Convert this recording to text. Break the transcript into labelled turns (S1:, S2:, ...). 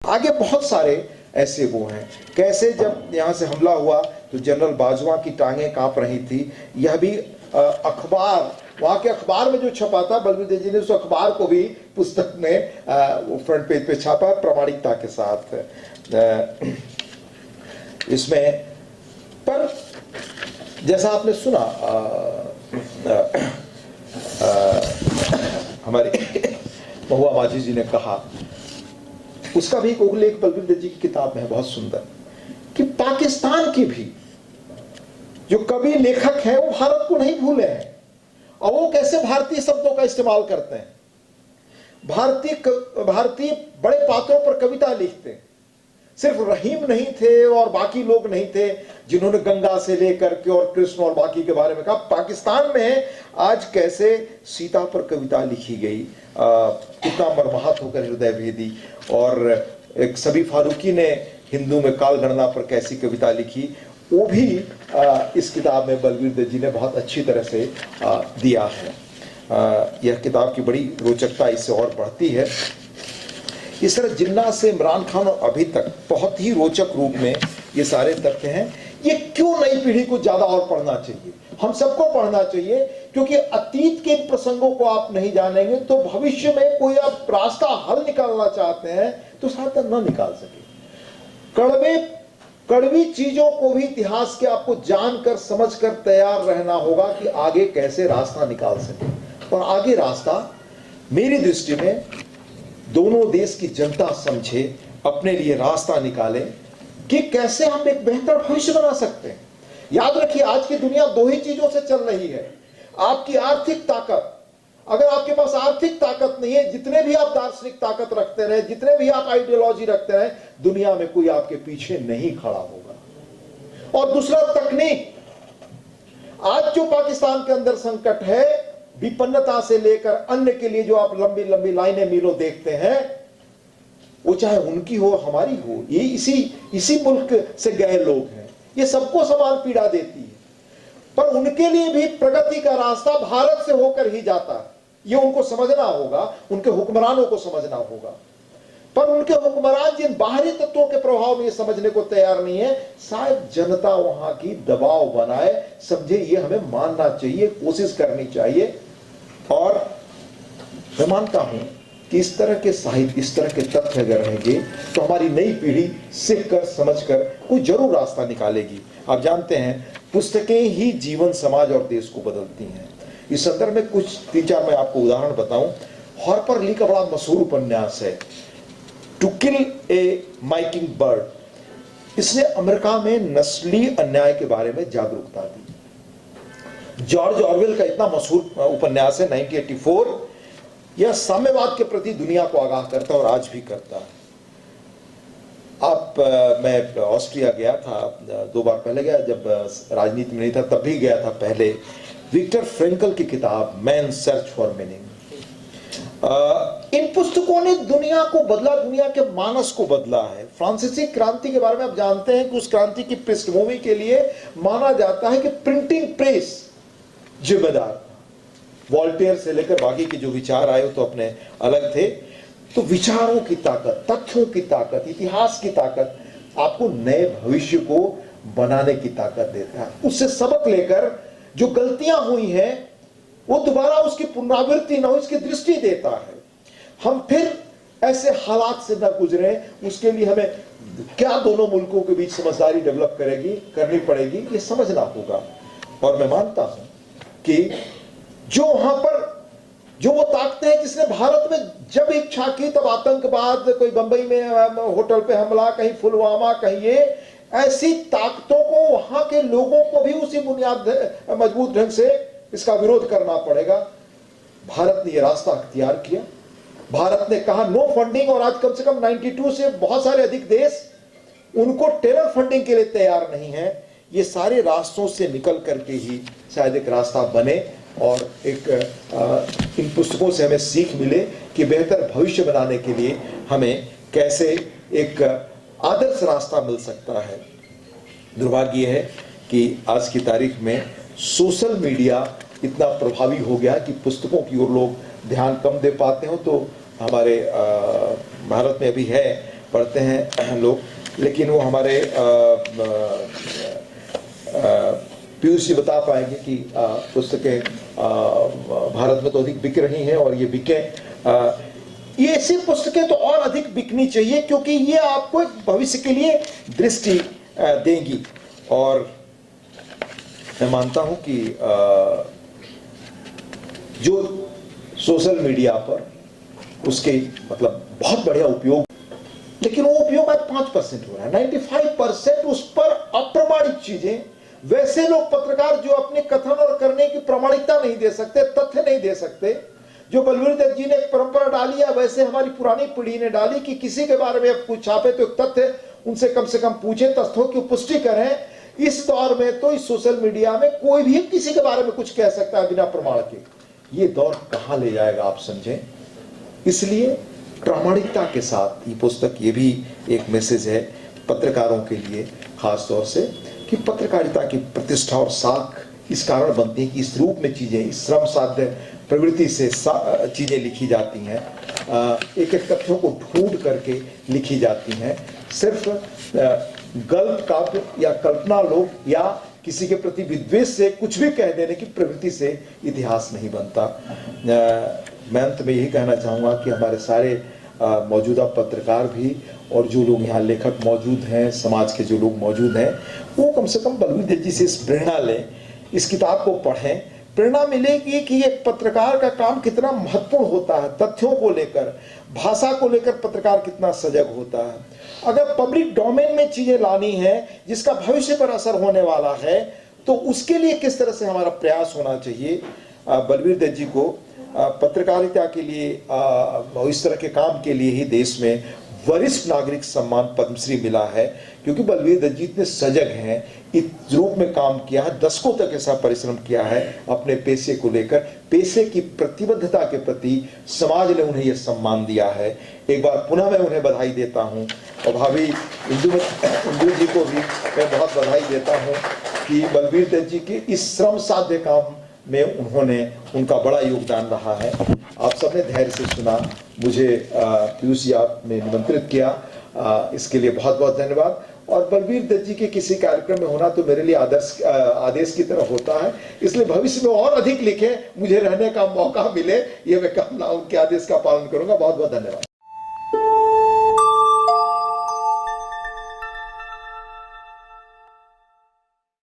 S1: आगे बहुत सारे ऐसे वो हैं। कैसे जब यहाँ से हमला हुआ तो जनरल बाजवा की टांगें कांप रही थी। यह भी अखबार, वहाँ के अखबार में जो छपा था, बलबीर जी ने उस अखबार को भी पुस्तक में वो फ्रंट पेज पे छापा प्रामाणिकता के साथ इसमें। पर जैसा आपने सुना हमारे महुआ माझी जी ने कहा, उसका भी एक उल्लेख बलबीर जी की किताब में है बहुत सुंदर, कि पाकिस्तान के भी जो कवि लेखक हैं वो भारत को नहीं भूले हैं और वो कैसे भारतीय शब्दों का इस्तेमाल करते हैं। भारतीय बड़े पात्रों पर कविता लिखते हैं। सिर्फ रहीम नहीं थे और बाकी लोग नहीं थे जिन्होंने गंगा से लेकर के और कृष्ण और बाकी के बारे में कहा। पाकिस्तान में आज कैसे सीता पर कविता लिखी गई, कितना मर्माहत होकर हृदय भेदी। और एक सबी फारूकी ने हिंदू में काल गणना पर कैसी कविता लिखी, वो भी इस किताब में बलबीर दत्त जी ने बहुत अच्छी तरह से दिया है। यह किताब की बड़ी रोचकता इससे और बढ़ती है। इस तरह जिन्ना से इमरान खान और अभी तक बहुत ही रोचक रूप में ये सारे तथ्य हैं। ये क्यों नई पीढ़ी को ज्यादा और पढ़ना चाहिए, हम सबको पढ़ना चाहिए, क्योंकि अतीत के इन प्रसंगों को आप नहीं जानेंगे तो भविष्य में कोई आप रास्ता हल निकालना चाहते हैं तो शायद न निकाल सके। कड़वी चीजों को भी इतिहास के आपको जानकर समझकर तैयार रहना होगा कि आगे कैसे रास्ता निकाल सके। और आगे रास्ता मेरी दृष्टि में दोनों देश की जनता समझे, अपने लिए रास्ता निकाले कि कैसे हम एक बेहतर भविष्य बना सकते हैं। याद रखिए, आज की दुनिया दो ही चीजों से चल रही है। आपकी आर्थिक ताकत, अगर आपके पास आर्थिक ताकत नहीं है, जितने भी आप दार्शनिक ताकत रखते रहे, जितने भी आप आइडियोलॉजी रखते रहे, दुनिया में कोई आपके पीछे नहीं खड़ा होगा। और दूसरा, तकनीक। आज जो पाकिस्तान के अंदर संकट है, विपन्नता से लेकर अन्य के लिए जो आप लंबी लंबी लाइनें मीलों देखते हैं, वो चाहे उनकी हो हमारी हो, ये इसी मुल्क से गए लोग हैं, ये सबको समान पीड़ा देती है। पर उनके लिए भी प्रगति का रास्ता भारत से होकर ही जाता है, ये उनको समझना होगा, उनके हुक्मरानों को समझना होगा। पर उनके हुक्मरान जिन बाहरी तत्वों के प्रभाव में ये समझने को तैयार नहीं है, शायद जनता वहां की दबाव बनाए, समझे, ये हमें मानना चाहिए, कोशिश करनी चाहिए। और मैं मानता हूं कि इस तरह के साहित्य, इस तरह के तथ्य अगर रहेंगे तो हमारी नई पीढ़ी सीख कर समझ कर कोई जरूर रास्ता निकालेगी। आप जानते हैं, पुस्तकें ही जीवन, समाज और देश को बदलती हैं। इस संदर्भ में कुछ 3-4 मैं आपको उदाहरण बताऊं। हार्पर ली का बड़ा मशहूर उपन्यास है To Kill a Mockingbird. इसने अमेरिका में नस्ली अन्याय के बारे में जागरूकता दी। जॉर्ज ऑरवेल का इतना मशहूर उपन्यास है 1984, यह साम्यवाद के प्रति दुनिया को आगाह करता है और आज भी करता है। मैं ऑस्ट्रिया गया था 2 बार पहले गया, जब राजनीति में नहीं था तब भी गया था पहले। विक्टर फ्रेंकल की किताब मैन सर्च फॉर मीनिंग, इन पुस्तकों ने दुनिया को बदला, दुनिया के मानस को बदला है। फ्रांसीसी क्रांति के बारे में आप जानते हैं कि उस क्रांति की पृष्ठभूमि के लिए माना जाता है कि प्रिंटिंग प्रेस जिम्मेदार। वॉल्टेयर से लेकर बाकी के जो विचार आए तो अपने अलग थे। तो विचारों की ताकत, तथ्यों की ताकत, इतिहास की ताकत आपको नए भविष्य को बनाने की ताकत देता है। उससे सबक लेकर जो गलतियां हुई हैं वो दोबारा उसकी पुनरावृत्ति न हो, इसकी दृष्टि देता है। हम फिर ऐसे हालात से न गुजरे, उसके लिए हमें क्या दोनों मुल्कों के बीच समझदारी डेवलप करनी पड़ेगी, ये समझना होगा। और मैं मानता हूं कि जो वहां पर जो वो ताकतें हैं जिसने भारत में जब इच्छा की तब आतंकवाद, कोई बंबई में होटल पे हमला, कहीं पुलवामा, कहीं ये, ऐसी ताकतों को वहां के लोगों को भी उसी बुनियाद मजबूत ढंग से इसका विरोध करना पड़ेगा। भारत ने यह रास्ता अख्तियार किया। भारत ने कहा नो फंडिंग, और आज कम से कम 92 से बहुत सारे अधिक देश उनको टेरर फंडिंग के लिए तैयार नहीं है। ये सारे रास्तों से निकल करके ही शायद एक रास्ता बने और इन पुस्तकों से हमें सीख मिले कि बेहतर भविष्य बनाने के लिए हमें कैसे एक आदर्श रास्ता मिल सकता है। दुर्भाग्य है कि आज की तारीख में सोशल मीडिया इतना प्रभावी हो गया कि पुस्तकों की ओर लोग ध्यान कम दे पाते हो। तो हमारे भारत में अभी है पढ़ते हैं लोग, लेकिन वो हमारे पीयूष जी बता पाएंगे कि पुस्तकें भारत में तो अधिक बिक रही हैं और ये बिके, ये ऐसी पुस्तकें तो और अधिक बिकनी चाहिए, क्योंकि ये आपको एक भविष्य के लिए दृष्टि देंगी। और मैं मानता हूं कि जो सोशल मीडिया पर उसके मतलब बहुत बढ़िया उपयोग, लेकिन वो उपयोग आज 5% हो रहा है, 95% उस पर अप्रमाणिक चीजें। वैसे लोग पत्रकार जो अपने कथन और करने की प्रामाणिकता नहीं दे सकते, तथ्य नहीं दे सकते, जो बलवीर दत्त जी ने एक परंपरा डाली है, वैसे हमारी पुरानी पीढ़ी ने डाली कि किसी के बारे में कुछ छापे तो एक तथ्य उनसे कम पूछे, तथ्यों की पुष्टि करें। इस दौर में तो इस सोशल मीडिया में कोई भी किसी के बारे में कुछ कह सकता है बिना प्रमाण के। ये दौर कहां ले जाएगा आप समझें। इसलिए प्रामाणिकता के साथ ये पुस्तक, ये भी एक मैसेज है पत्रकारों के लिए खास तौर से, कि पत्रकारिता की प्रतिष्ठा और साख इस कारण बनती है कि इस रूप में चीजें, इस श्रम साध्य प्रवृत्ति से चीजें लिखी जाती हैं, एक एक तथ्यों को ढूंढ करके लिखी जाती हैं। सिर्फ गलत काव्य या कल्पना लोग या किसी के प्रति विद्वेष से कुछ भी कह देने की प्रवृत्ति से इतिहास नहीं बनता। मैं अंत में यही कहना चाहूँगा कि हमारे सारे मौजूदा पत्रकार भी और जो लोग यहाँ लेखक मौजूद हैं, समाज के जो लोग मौजूद हैं, वो कम से कम बलवीर दत्त जी से इस प्रेरणा लें, इस किताब को पढ़ें। प्रेरणा मिलेगी कि एक पत्रकार का काम कितना महत्वपूर्ण होता है, तथ्यों को लेकर, भाषा को लेकर पत्रकार कितना सजग होता है। अगर पब्लिक डोमेन में चीजें लानी है जिसका भविष्य पर असर होने वाला है, तो उसके लिए किस तरह से हमारा प्रयास होना चाहिए। बलवीर दत्त जी को पत्रकारिता के लिए, इस तरह के काम के लिए ही देश में वरिष्ठ नागरिक सम्मान पद्मश्री मिला है, क्योंकि बलवीर दत्त जी इतने सजग हैं, इस रूप में काम किया है, दशकों तक ऐसा परिश्रम किया है अपने पेशे को लेकर, पेशे की प्रतिबद्धता के प्रति समाज ने उन्हें यह सम्मान दिया है। एक बार पुनः मैं उन्हें बधाई देता हूं, और भाभी इंदु जी को भी मैं बहुत बधाई देता हूं कि बलवीर दत्त जी के इस श्रम साध्य काम में उनका बड़ा योगदान रहा है। आप सबने धैर्य से सुना, मुझे पीयूष जी आपने निमंत्रित किया, इसके लिए बहुत बहुत धन्यवाद। और बलवीर दत्त जी के किसी कार्यक्रम में होना तो मेरे लिए आदेश की तरह होता है, इसलिए भविष्य में और अधिक लिखें, मुझे रहने का मौका मिले, ये मैं कामना, उनके आदेश का पालन करूंगा। बहुत बहुत धन्यवाद।